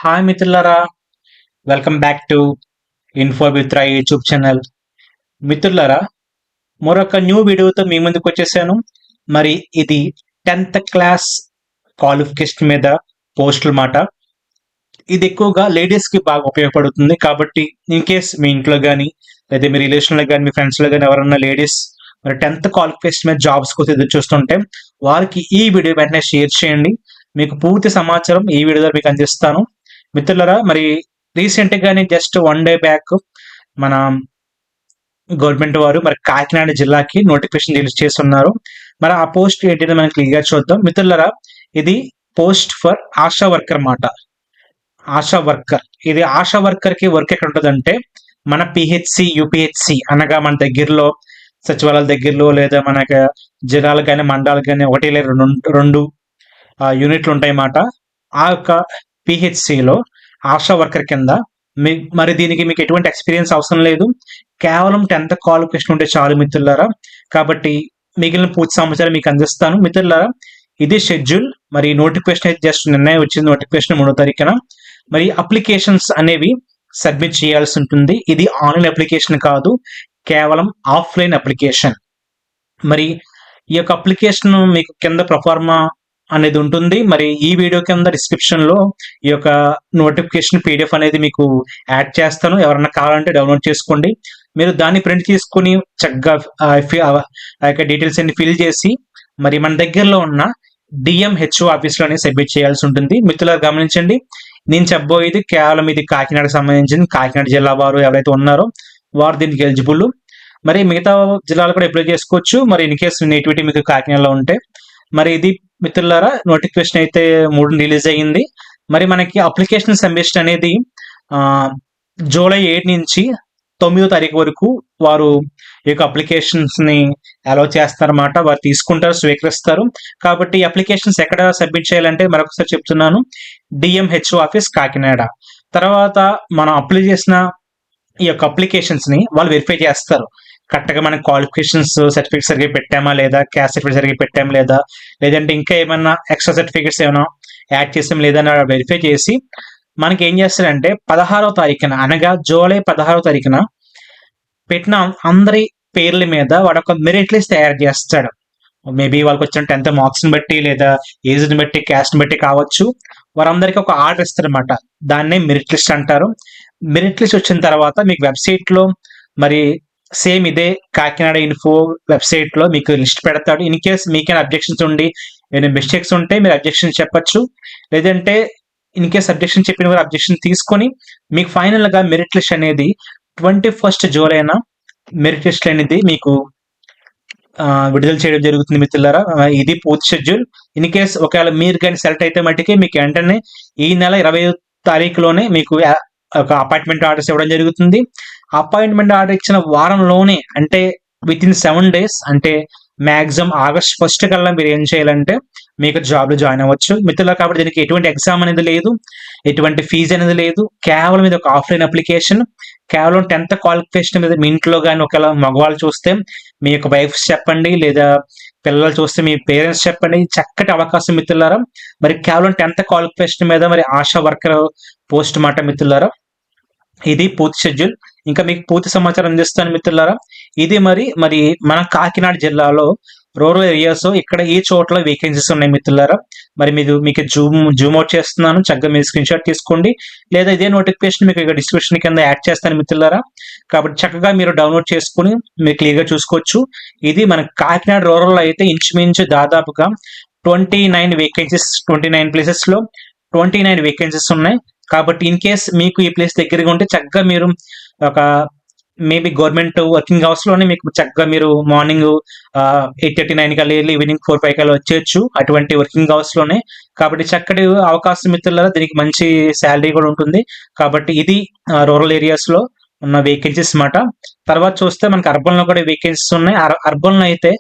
Hi మిత్రులారా, welcome back to info with రా YouTube channel. మిత్రులారా, మరొక న్యూ వీడియోతో మీ ముందుకు వచ్చేసాను. మరి ఇది 10th క్లాస్ క్వాలిఫికేషన్ మీద పోస్టుల మాట. ఇది ఎక్కువగా లేడీస్కి బాగా ఉపయోగపడుతుంది. కాబట్టి ఇన్ కేస్ మీ ఇంట్లో కానీ లేదా మీ రిలేషన్లో కానీ మీ ఫ్రెండ్స్లో కానీ ఎవరన్నా లేడీస్ మరి 10th క్వాలిఫికేషన్ మీద జాబ్స్ కోసం ఎదురు చూస్తుంటే వారికి ఈ వీడియో వెంటనే షేర్ చేయండి. మీకు పూర్తి సమాచారం ఈ వీడియో ద్వారా మీకు అందిస్తాను. మిత్రులరా, మరి రీసెంట్ గానే జస్ట్ 1 డే బ్యాక్ మన గవర్నమెంట్ వారు మరి కాకినాడ జిల్లాకి నోటిఫికేషన్ రిలీజ్ చేస్తున్నారు. మరి ఆ పోస్ట్ ఏంటంటే మనం క్లియర్ చూద్దాం. మిత్రులరా, ఇది పోస్ట్ ఫర్ ఆశా వర్కర్ మాట. ఆశా వర్కర్, ఇది ఆశా వర్కర్ కి వర్క్ ఎక్కడ ఉంటుందంటే మన పిహెచ్సి యూపీహెచ్సి అనగా మన దగ్గరలో సచివాలయాల దగ్గరలో లేదా మనకి జిల్లాలు కానీ మండలాలు కానీ ఒకటి లేదా రెండు యూనిట్లు ఉంటాయి అన్నమాట. ఆ యొక్క పిహెచ్సిలో ఆశా వర్కర్ కింద మరి దీనికి మీకు ఎటువంటి ఎక్స్పీరియన్స్ అవసరం లేదు. కేవలం 10th క్వాలిఫికేషన్ ఉంటే చాలు మిత్రులారా. కాబట్టి మిగిలిన పూర్తి సమాచారం మీకు అందిస్తాను. మిత్రులారా, ఇది షెడ్యూల్. మరి నోటిఫికేషన్ అయితే జస్ట్ నిన్నే వచ్చింది, నోటిఫికేషన్ 3వ తారీఖున. మరి అప్లికేషన్స్ అనేవి సబ్మిట్ చేయాల్సి ఉంటుంది. ఇది ఆన్లైన్ అప్లికేషన్ కాదు, కేవలం ఆఫ్లైన్ అప్లికేషన్. మరి ఈ యొక్క అప్లికేషన్ మీకు కింద ప్రొఫార్మా అనేది ఉంటుంది. మరి ఈ వీడియో కింద డిస్క్రిప్షన్ లో ఈ యొక్క నోటిఫికేషన్ పీడిఎఫ్ అనేది మీకు యాడ్ చేస్తాను. ఎవరన్నా కావాలంటే డౌన్లోడ్ చేసుకోండి. మీరు దాన్ని ప్రింట్ తీసుకుని చక్కగా ఆ యొక్క డీటెయిల్స్ అన్ని ఫిల్ చేసి మరి మన దగ్గరలో ఉన్న డిఎంహెచ్ఓ ఆఫీస్లోనే సబ్మిట్ చేయాల్సి ఉంటుంది. మిత్రులారు గమనించండి, నేను చెప్పబోయేది కేవలం ఇది కాకినాడకు సంబంధించింది. కాకినాడ జిల్లా వారు ఎవరైతే ఉన్నారో వారు దీనికి ఎలిజిబుల్. మరి మిగతా జిల్లాలు కూడా అప్లై చేసుకోవచ్చు. మరి ఇన్ కేసు నేటివిటీ మీకు కాకినాడలో ఉంటే. మరి ఇది మిత్రులారా, నోటిఫికేషన్ అయితే 3 రిలీజ్ అయ్యింది. మరి మనకి అప్లికేషన్ సబ్మిషన్ అనేది జూలై 7 నుంచి 9వ తారీఖు వరకు వారు ఈ యొక్క అప్లికేషన్స్ ని అలౌ చేస్తారన్నమాట. వారు తీసుకుంటారు, స్వీకరిస్తారు. కాబట్టి ఈ అప్లికేషన్స్ ఎక్కడ సబ్మిట్ చేయాలంటే మరొకసారి చెప్తున్నాను, డిఎంహెచ్ఓ ఆఫీస్ కాకినాడ. తర్వాత మనం అప్లై చేసిన ఈ యొక్క అప్లికేషన్స్ ని వాళ్ళు వెరిఫై చేస్తారు. కరెక్ట్గా మన క్వాలిఫికేషన్స్ సర్టిఫికేట్ సరిగ్గా పెట్టామా లేదా, క్యాస్ట్ సర్టిఫికేట్ సరిగ్గా పెట్టామా లేదా, లేదంటే ఇంకా ఏమన్నా ఎక్స్ట్రా సర్టిఫికేట్స్ ఏమైనా యాడ్ చేసాం లేదా అని వెరిఫై చేసి మనకి ఏం చేస్తారంటే 16వ తారీఖున అనగా జూలై 16వ తారీఖున పెట్టిన అందరి పేర్ల మీద వాడు ఒక మెరిట్ లిస్ట్ తయారు చేస్తాడు. మేబీ వాళ్ళకి వచ్చిన 10th మార్క్స్ ని బట్టి లేదా ఏజ్ ని బట్టి క్యాస్ట్ ని బట్టి కావచ్చు. వారందరికీ ఒక ఆర్డర్ ఇస్తారనమాట. దాన్నే మెరిట్ లిస్ట్ అంటారు. మెరిట్ లిస్ట్ వచ్చిన తర్వాత మీకు వెబ్సైట్ లో మరి సేమ్ ఇదే కాకినాడ ఇన్ఫో వెబ్సైట్ లో మీకు లిస్ట్ పెడతాడు. ఇన్ కేస్ మీకైనా అబ్జెక్షన్స్ ఉండి ఏమైనా మిస్టేక్స్ ఉంటే మీరు అబ్జెక్షన్ చెప్పచ్చు. లేదంటే ఇన్ కేస్ అబ్జెక్షన్ చెప్పిన వారు అబ్జెక్షన్ తీసుకొని మీకు ఫైనల్ గా మెరిట్ లిస్ట్ అనేది 21st జూలైన మెరిట్ లిస్ట్ అనేది మీకు విడుదల చేయడం జరుగుతుంది మిత్రులారా. ఇది పూర్తి షెడ్యూల్. ఇన్ కేస్ ఒకవేళ మీరు కానీ సెలెక్ట్ అయితే మట్టికి మీకు వెంటనే ఈ నెల 20వ తారీఖులోనే మీకు ఒక అపాయింట్మెంట్ ఆర్డర్స్ ఇవ్వడం జరుగుతుంది. అపాయింట్మెంట్ ఆర్డర్ ఇచ్చిన వారంలోనే అంటే విత్ ఇన్ 7 days అంటే మాక్సిమం ఆగస్ట్ 1st కల్లా మీరు ఏం చేయాలంటే మీకు జాబ్ లో జాయిన్ అవ్వచ్చు మిత్రులు. కాబట్టి దీనికి ఎటువంటి ఎగ్జామ్ అనేది లేదు, ఎటువంటి ఫీజు అనేది లేదు. కేవలం ఇది ఒక ఆఫ్లైన్ అప్లికేషన్. కేవలం 10th క్వాలిఫికేషన్ మీద మీ ఇంట్లో కానీ ఒకవేళ మగవాళ్ళు చూస్తే మీ యొక్క వైఫ్స్ చెప్పండి, లేదా పిల్లలు చూస్తే మీ పేరెంట్స్ చెప్పండి. చక్కటి అవకాశం మిత్రులారా. మరి కేవలం 10th క్వాలిఫికేషన్ మీద మరి ఆశా వర్కర్ పోస్ట్ మాట మిత్రులారా. ఇది పూర్తి షెడ్యూల్. ఇంకా మీకు పూర్తి సమాచారం అందిస్తాను మిత్రులారా. ఇది మరి మన కాకినాడ జిల్లాలో రూరల్ ఏరియాస్ ఇక్కడ ఈ చోట్ల వేకెన్సీస్ ఉన్నాయి మిత్రులారా. మరి మీకు జూమ్ అవుట్ చేస్తున్నాను, చక్కగా మీరు స్క్రీన్ షాట్ తీసుకోండి. లేదా ఇదే నోటిఫికేషన్ మీకు ఇక్కడ డిస్క్రిప్షన్ కింద యాడ్ చేస్తాను మిత్రులారా. కాబట్టి చక్కగా మీరు డౌన్లోడ్ చేసుకుని మీరు క్లియర్ గా చూసుకోవచ్చు. ఇది మన కాకినాడ రూరల్ లో అయితే ఇంచుమించు దాదాపుగా 29 వేకెన్సీస్, 29 ప్లేసెస్ లో 29 వేకెన్సీస్ ఉన్నాయి. కాబట్టి ఇన్ కేస్ మీకు ఈ ప్లేస్ దగ్గరగా ఉంటే చక్కగా మీరు ఒక మేబీ గవర్నమెంట్ వర్కింగ్ అవర్స్ లోనే మీకు చక్కగా మీరు మార్నింగ్ 8:39 కల్లా వెళ్ళి ఈవినింగ్ 4-5 కల్లా వచ్చేయచ్చు, అటువంటి వర్కింగ్ అవర్స్ లోనే. కాబట్టి చక్కటి అవకాశం మిత్రులారా. దీనికి మంచి శాలరీ కూడా ఉంటుంది. కాబట్టి ఇది రూరల్ ఏరియాస్ లో ఉన్న వేకెన్సీస్ మాట. తర్వాత చూస్తే మనకి అర్బన్ లో కూడా వేకెన్సీస్ ఉన్నాయి. అర్బన్ లో అయితే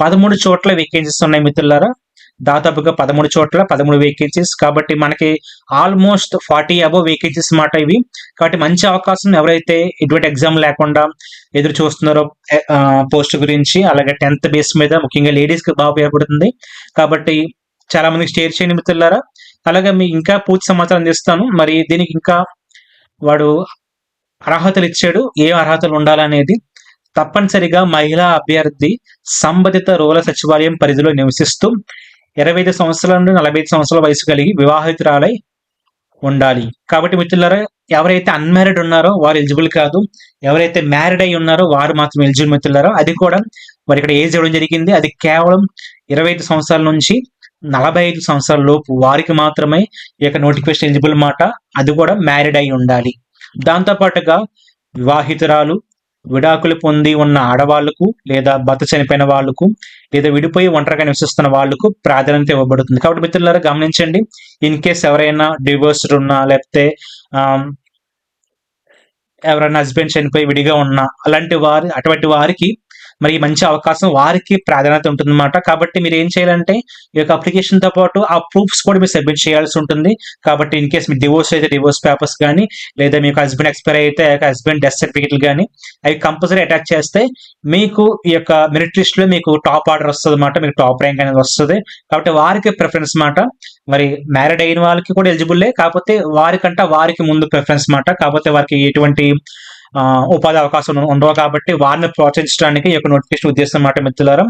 13 చోట్ల వేకెన్సీస్ ఉన్నాయి మిత్రులారా. దాదాపుగా 13 చోట్ల 13 వేకెన్సీస్. కాబట్టి మనకి ఆల్మోస్ట్ 40 అబోవ్ వేకెన్సీస్ మాట ఇవి. కాబట్టి మంచి అవకాశం. ఎవరైతే ఎటువంటి ఎగ్జామ్ లేకుండా ఎదురు చూస్తున్నారో పోస్ట్ గురించి, అలాగే 10th బేస్ మీద ముఖ్యంగా లేడీస్ కి బాగా ఉపయోగపడుతుంది. కాబట్టి చాలా మందికి షేర్ చేయండి మిత్రులారా. అలాగే మీ ఇంకా పూర్తి సమాచారం అందిస్తాను. మరి దీనికి ఇంకా వాడు అర్హతలు ఇచ్చాడు, ఏం అర్హతలు ఉండాలనేది. తప్పనిసరిగా మహిళా అభ్యర్థి సంబంధిత రూరల్ సచివాలయం పరిధిలో నివసిస్తూ 25 సంవత్సరాల నుండి 45 సంవత్సరాల వయసు కలిగి వివాహితురాలై ఉండాలి. కాబట్టి మిత్రులారా, ఎవరైతే అన్‌మ్యారిడ్ ఉన్నారో వారు ఎలిజిబుల్ కాదు. ఎవరైతే మ్యారిడ్ అయ్యి ఉన్నారో వారు మాత్రం ఎలిజిబుల్ మిత్రులారా. అది కూడా మరి ఇక్కడ ఏజ్ ఇవ్వడం జరిగింది. అది కేవలం 25 సంవత్సరాల నుంచి 45 సంవత్సరాల లోపు వారికి మాత్రమే ఈ యొక్క నోటిఫికేషన్ ఎలిజిబుల్ మాట. అది కూడా మ్యారిడ్ అయి ఉండాలి. దాంతో పాటుగా వివాహితురాలు, విడాకులు పొంది ఉన్న ఆడవాళ్లకు, లేదా భర్త చనిపోయిన వాళ్లకు, లేదా విడిపోయి ఒంటరిగా నివసిస్తున్న వాళ్లకు ప్రాధాన్యత ఇవ్వబడుతుంది. కాబట్టి మిత్రులారా గమనించండి, ఇన్ కేస్ ఎవరైనా డివోర్స్డ్ ఉన్నా, లేకపోతే ఎవరైనా హస్బెండ్ చనిపోయి విడిగా ఉన్నా, అటువంటి వారికి మరి మంచి అవకాశం, వారికి ప్రాధాన్యత ఉంటుందన్నమాట. కాబట్టి మీరు ఏం చేయాలంటే ఈ యొక్క అప్లికేషన్తో పాటు ఆ ప్రూఫ్స్ కూడా మీరు సబ్మిట్ చేయాల్సి ఉంటుంది. కాబట్టి ఇన్ కేస్ మీ డివోర్స్ అయితే డివోర్స్ పేపర్స్ కానీ, లేదా మీకు హస్బెండ్ ఎక్స్పైర్ అయితే హస్బెండ్ డెత్ సర్టిఫికేట్లు కానీ అవి కంపల్సరీ అటాచ్ చేస్తే మీకు ఈ యొక్క మెరిట్ లిస్ట్ లో మీకు టాప్ ఆర్డర్ వస్తుంది అన్నమాట. మీకు టాప్ ర్యాంక్ అనేది వస్తుంది. కాబట్టి వారికి ప్రిఫరెన్స్ మాట. మరి మ్యారీడ్ అయిన వాళ్ళకి కూడా ఎలిజిబుల్లే, కాకపోతే వారికి ముందు ప్రిఫరెన్స్ మాట. కాకపోతే వారికి ఎటువంటి ఉపాధి అవకాశం ఉండవు. కాబట్టి వారిని ప్రోత్సహించడానికి ఈ యొక్క నోటిఫికేషన్ ఉద్దేశం మాట మిత్రులారా.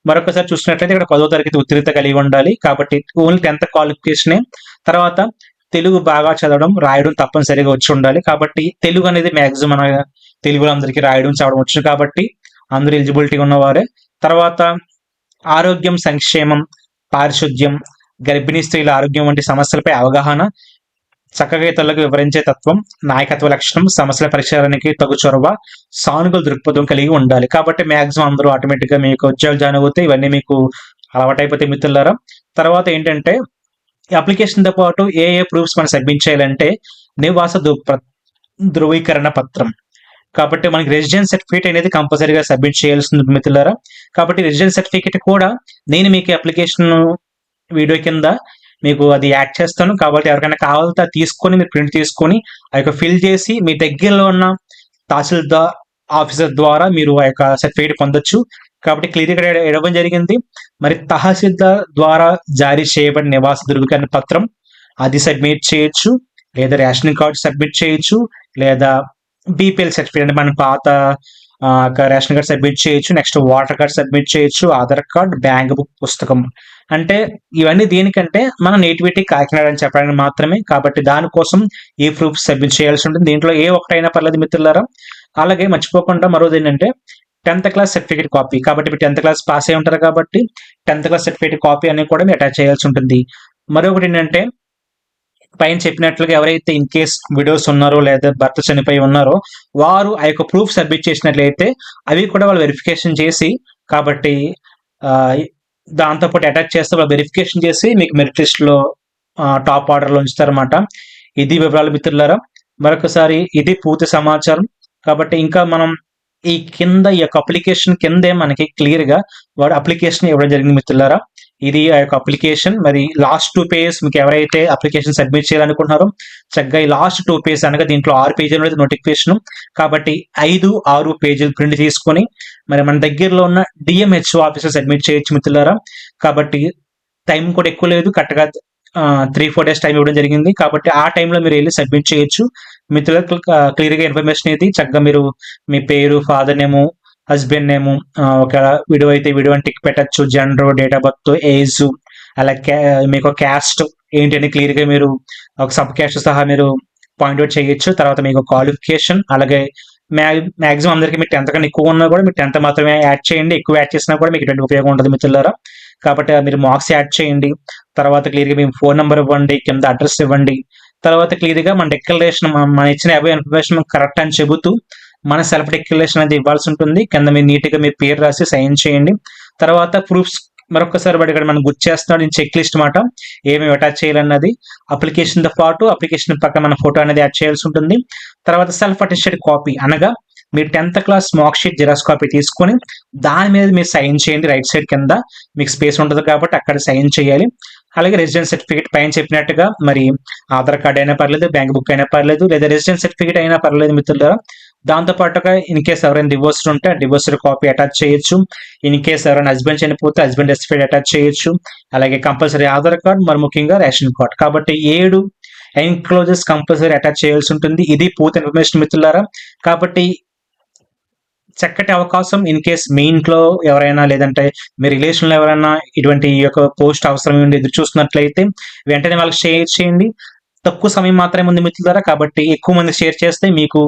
మరొకసారి చూసినట్లయితే ఇక్కడ 10వ తరగతి ఉత్తీర్ణత కలిగి ఉండాలి. కాబట్టి ఓన్లీ 10th క్వాలిఫికేషనే. తర్వాత తెలుగు బాగా చదవడం, రాయడం తప్పనిసరిగా వచ్చి ఉండాలి. కాబట్టి తెలుగు అనేది మ్యాక్సిమం మన తెలుగులో అందరికీ రాయడం చదవడం వచ్చు. కాబట్టి అందరూ ఎలిజిబిలిటీ ఉన్నవారే. తర్వాత ఆరోగ్యం, సంక్షేమం, పారిశుద్ధ్యం, గర్భిణీ స్త్రీల ఆరోగ్యం వంటి సమస్యలపై అవగాహన, చక్కగా ఇతరులకు వివరించే తత్వం, నాయకత్వ లక్షణం, సమస్యల పరిష్కారానికి తగు చొరవ, సానుకూల దృక్పథం కలిగి ఉండాలి. కాబట్టి మ్యాక్సిమం అందరూ ఆటోమేటిక్ గా మీకు ఉద్యోగాలు జాయిన్ అవుతాయి. ఇవన్నీ మీకు అలవాటైపోతే మిత్రులారా. తర్వాత ఏంటంటే అప్లికేషన్ తో పాటు ఏ ప్రూఫ్స్ మనం సబ్మిట్ చేయాలంటే నివాస ధృవీకరణ పత్రం. కాబట్టి మనకి రెసిడెన్స్ సర్టిఫికేట్ అనేది కంపల్సరీగా సబ్మిట్ చేయాల్సింది మిత్రులారా. కాబట్టి రెసిడెన్స్ సర్టిఫికేట్ కూడా నేను మీకు అప్లికేషన్ వీడియో కింద మీకు అది యాడ్ చేస్తాను. కాబట్టి ఎవరికైనా కావాలంటే తీసుకొని మీరు ప్రింట్ తీసుకొని ఆ యొక్క ఫిల్ చేసి మీ దగ్గరలో ఉన్న తహసీల్దార్ ఆఫీసర్ ద్వారా మీరు ఆ యొక్క సర్టిఫికేట్ పొందొచ్చు. కాబట్టి క్లియర్గా ఇవ్వడం జరిగింది. మరి తహసీల్దార్ ద్వారా జారీ చేయబడిన నివాస ధృవీకరణ పత్రం అది సబ్మిట్ చేయొచ్చు, లేదా రేషన్ కార్డు సబ్మిట్ చేయొచ్చు, లేదా బీపీఎల్ సర్టిఫికేట్ అంటే మన పాత రేషన్ కార్డ్ సబ్మిట్ చేయొచ్చు. నెక్స్ట్ వాటర్ కార్డ్ సబ్మిట్ చేయొచ్చు, ఆధార్ కార్డ్, బ్యాంక్ బుక్ పుస్తకం. అంటే ఇవన్నీ దేనికంటే మన నేటివిటీ కాకినాడ అని చెప్పడానికి మాత్రమే. కాబట్టి దానికోసం ఈ ప్రూఫ్ సబ్మిట్ చేయాల్సి ఉంటుంది. దీంట్లో ఏ ఒక్కటైనా పర్లేదు మిత్రులారా. అలాగే మర్చిపోకుండా మరోది ఏంటంటే 10th క్లాస్ సర్టిఫికేట్ కాపీ. కాబట్టి మీరు 10th క్లాస్ పాస్ అయి ఉంటారు కాబట్టి 10th క్లాస్ సర్టిఫికేట్ కాపీ అనేది కూడా మీరు అటాచ్ చేయాల్సి ఉంటుంది. మరొకటి ఏంటంటే పైన చెప్పినట్లుగా ఎవరైతే ఇన్ కేస్ విడోస్ ఉన్నారో లేదా భర్త చనిపోయి ఉన్నారో వారు ఆ యొక్క ప్రూఫ్ సబ్మిట్ చేసినట్లయితే అవి కూడా వాళ్ళు వెరిఫికేషన్ చేసి, కాబట్టి దాంతోపాటు అటాచ్ చేస్తే వాళ్ళు వెరిఫికేషన్ చేసి మీకు మెరిట్ లిస్ట్ లో టాప్ ఆర్డర్ లో ఉంచుతారన్నమాట. ఇది వివరాలు మిత్రులారా. మరొకసారి ఇది పూర్తి సమాచారం. కాబట్టి ఇంకా మనం ఈ యొక్క అప్లికేషన్ కిందే మనకి క్లియర్ గా వాడు అప్లికేషన్ ఇవ్వడం జరిగింది మిత్రులారా. ఇది ఆ యొక్క అప్లికేషన్. మరి లాస్ట్ 2 పేజెస్ మీకు ఎవరైతే అప్లికేషన్ సబ్మిట్ చేయాలనుకుంటున్నారో చక్కగా ఈ లాస్ట్ 2 పేజెస్ అనగా దీంట్లో 6 పేజీలు నోటిఫికేషన్. కాబట్టి 5-6 పేజీలు ప్రింట్ తీసుకొని మరి మన దగ్గరలో ఉన్న డిఎంహెచ్ఓ ఆఫీసర్ సబ్మిట్ చేయొచ్చు మిత్రులారా. కాబట్టి టైం కూడా ఎక్కువ లేదు, కరెక్ట్గా 3-4 డేస్ టైం ఇవ్వడం జరిగింది. కాబట్టి ఆ టైంలో మీరు వెళ్ళి సబ్మిట్ చేయొచ్చు మిత్రులకు. క్లియర్గా ఇన్ఫర్మేషన్ ఇది చక్కగా మీరు మీ పేరు, ఫాదర్ నేము, హస్బెండ్ నేము, ఒకవేళ విడో అయితే విడో అని టిక్ పెట్టచ్చు, gender, date of birth, age, అలాగే మీకు క్యాస్ట్ ఏంటి అని క్లియర్ గా మీరు ఒక సబ్ క్యాస్ట్ సహా మీరు పాయింట్అవుట్ చేయొచ్చు. తర్వాత మీకు క్వాలిఫికేషన్, అలాగే మ్యాక్సిమం అందరికీ మీరు 10th కన్నా ఎక్కువ ఉన్నా కూడా మీరు 10th మాత్రమే యాడ్ చేయండి. ఎక్కువ యాడ్ చేసినా కూడా మీకు ఎటువంటి ఉపయోగం ఉంటుంది మిత్రులారా. కాబట్టి మీరు మార్క్స్ యాడ్ చేయండి. తర్వాత క్లియర్గా మీ ఫోన్ నెంబర్ ఇవ్వండి, కింద అడ్రస్ ఇవ్వండి. తర్వాత క్లియర్గా మన డిక్లరేషన్, మన ఇచ్చిన ఇన్ఫర్మేషన్ కరెక్ట్ అని చెబుతూ మన సెల్ఫ్ డిక్లరేషన్ అనేది ఇవ్వాల్సి ఉంటుంది. కింద మీరు నీట్గా మీ పేరు రాసి సైన్ చేయండి. తర్వాత ప్రూఫ్స్ మరొకసారి వాడు ఇక్కడ మనం గుర్తు చేస్తున్నాడు చెక్ లిస్ట్ మాట, ఏమేమి అటాచ్ చేయాలన్నది. అప్లికేషన్ తో పాటు అప్లికేషన్ పక్కన మన ఫోటో అనేది యాడ్ చేయాల్సి ఉంటుంది. తర్వాత సెల్ఫ్ అటెస్టెడ్ కాపీ అనగా మీరు 10th class mark sheet xerox copy తీసుకొని దాని మీద మీరు సైన్ చేయండి. రైట్ సైడ్ కింద మీకు స్పేస్ ఉంటుంది కాబట్టి అక్కడ సైన్ చేయాలి. అలాగే రెసిడెన్స్ సర్టిఫికేట్ పైన చెప్పినట్టుగా మరి ఆధార్ కార్డ్ అయినా పర్లేదు, బ్యాంక్ బుక్ అయినా పర్లేదు, లేదా రెసిడెన్స్ సర్టిఫికేట్ అయినా పర్లేదు మిత్రులారా. దాంతో పాటుగా ఇన్ కేస్ ఎవరైనా డివోర్స్డ్ ఉంటే డివోర్స్డ్ కాపీ అటాచ్ చేయొచ్చు. ఇన్ కేస్ ఎవరైనా హస్బెండ్ చనిపోతే హస్బెండ్ సర్టిఫికేట్ అటాచ్ చేయొచ్చు. అలాగే కంపల్సరీ ఆధార్ కార్డ్, మరి ముఖ్యంగా రేషన్ కార్డ్. కాబట్టి 7 ఎన్క్లోజర్స్ కంపల్సరీ అటాచ్ చేయాల్సి ఉంటుంది. ఇది పూర్తి ఇన్ఫర్మేషన్ మిత్రులారా. కాబట్టి చక్కటి అవకాశం. ఇన్ కేస్ మీ ఇంట్లో ఎవరైనా లేదంటే మీ రిలేషన్లో ఎవరైనా ఇటువంటి ఈ యొక్క పోస్ట్ అవసరం ఉండి ఎదురు చూస్తున్నట్లయితే వెంటనే వాళ్ళకి షేర్ చేయండి. తక్కువ సమయం మాత్రమే ఉంది మిత్రులారా. కాబట్టి ఎక్కువ మంది షేర్ చేస్తే మీకు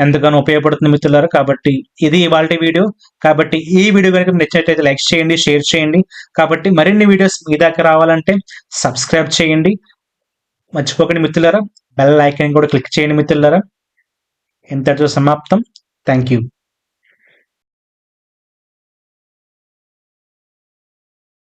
ఎంతగానో ఉపయోగపడుతుంది మిత్రులారా. కాబట్టి ఇది ఇవాల్టి వీడియో. కాబట్టి ఈ వీడియో కనుక మీకు నచ్చినట్లయితే లైక్ చేయండి, షేర్ చేయండి. కాబట్టి మరిన్ని వీడియోస్ మీ దాకా రావాలంటే సబ్స్క్రైబ్ చేయండి. మర్చిపోకండి మిత్రులారా, బెల్ ఐకాన్ కూడా క్లిక్ చేయండి మిత్రులారా. ఇంతటితో సమాప్తం. Thank you.